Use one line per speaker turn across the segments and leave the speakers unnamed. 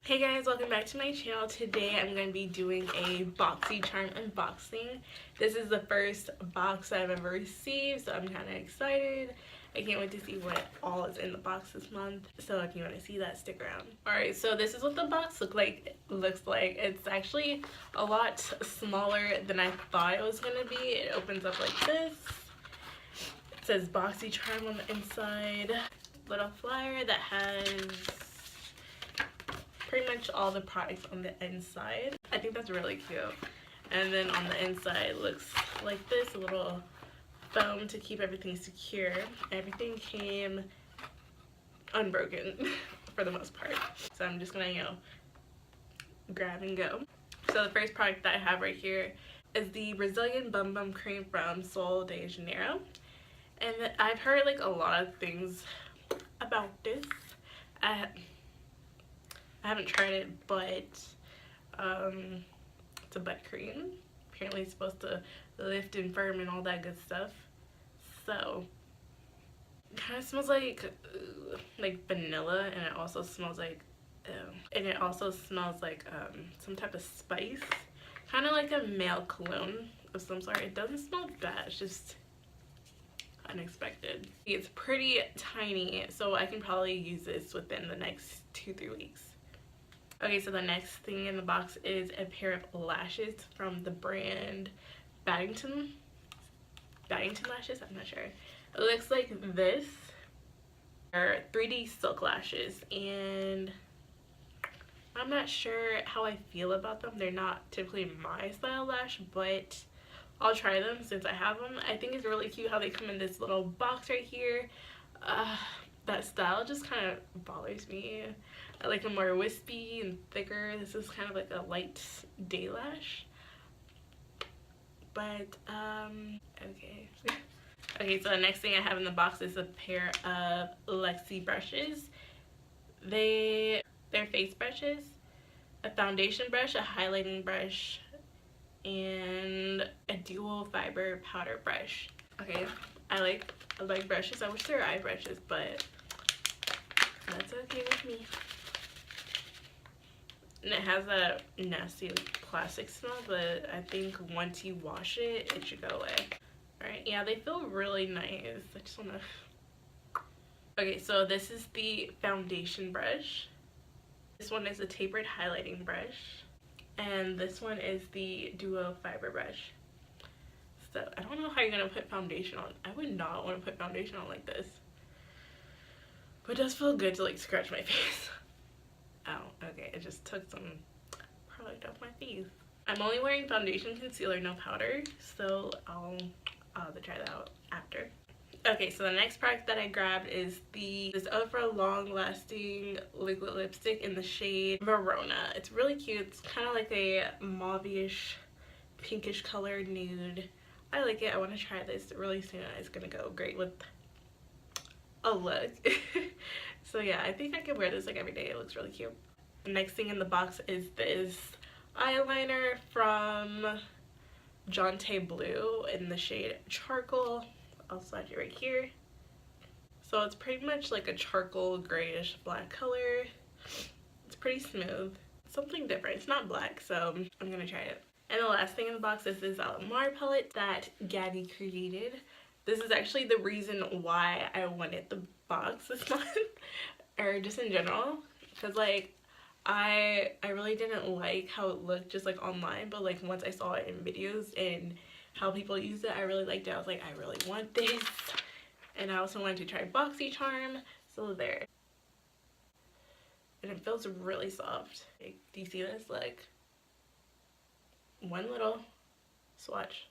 Hey guys, welcome back to my channel. Today I'm going to be doing a Boxycharm unboxing. This is the first box I've ever received, so I'm kind of excited. I can't wait to see what all is in the box this month. So if you want to see that, stick around. Alright, so this is what the box looks like. It's actually a lot smaller than I thought it was going to be. It opens up like this. It says Boxycharm on the inside. Little flyer that has pretty much all the products on the inside. I think that's really cute. And then on the inside it looks like this, a little foam to keep everything secure. Everything came unbroken for the most part. So I'm just gonna, grab and go. So the first product that I have right here is the Brazilian Bum Bum Cream from Sol de Janeiro. And I've heard like a lot of things about this. I haven't tried it, but it's a butt cream. Apparently it's supposed to lift and firm and all that good stuff. So it kind of smells like vanilla, and it also smells like some type of spice, kind of like a male cologne of some sort. It doesn't smell bad, it's just unexpected. It's pretty tiny, so I can probably use this within the next 2-3 weeks. Okay, so the next thing in the box is a pair of lashes from the brand Baddington lashes, I'm not sure. It looks like this. They're 3D silk lashes, and I'm not sure how I feel about them. They're not typically my style lash, but I'll try them since I have them. I think it's really cute how they come in this little box right here. That style just kind of bothers me. I like them more wispy and thicker. This is kind of like a light day lash. But, okay. Okay, so the next thing I have in the box is a pair of Lexi brushes. They're face brushes, a foundation brush, a highlighting brush, and a dual fiber powder brush. Okay, I like brushes. I wish they were eye brushes, but that's okay with me. And it has a nasty plastic smell, but I think once you wash it, it should go away. Alright, yeah, they feel really nice. I just wanna... Okay, so this is the foundation brush. This one is a tapered highlighting brush. And this one is the duo fiber brush. So, I don't know how you're gonna put foundation on. I would not want to put foundation on like this. But it does feel good to like scratch my face. Oh, okay, it just took some product off my face. I'm only wearing foundation, concealer, no powder, so I'll have to try that out after. Okay, so the next product that I grabbed is this Ophra long-lasting liquid lipstick in the shade Verona. It's really cute. It's kind of like a mauve-ish, pinkish colored nude. I like it. I want to try this really soon. It's gonna go great with a look. So yeah, I think I could wear this like every day. It looks really cute. The next thing in the box is this eyeliner from Jante Blue in the shade Charcoal. I'll swatch it right here. So it's pretty much like a charcoal grayish black color. It's pretty smooth. Something different. It's not black, so I'm gonna try it. And the last thing in the box is this Alamar palette that Gabby created. This is actually the reason why I wanted the box this month, or just in general, because like I really didn't like how it looked just like online, but like once I saw it in videos and how people use it, I really liked it. I was like, I really want this. And I also wanted to try Boxycharm, so there. And it feels really soft. Like, do you see this? Like, one little swatch.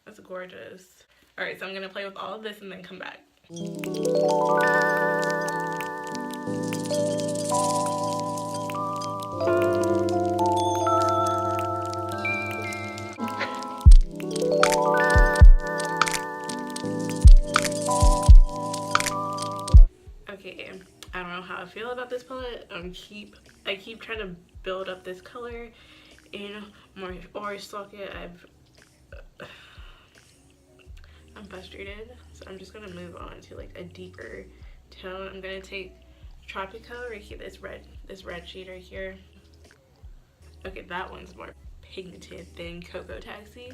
That's gorgeous. Alright, so I'm gonna play with all of this and then come back. Okay, I don't know how I feel about this palette. I keep trying to build up this color in my eye socket. I'm frustrated, so I'm just gonna move on to like a deeper tone. I'm gonna take Tropico right here, this red shade right here. Okay, that one's more pigmented than Cocoa Taxi.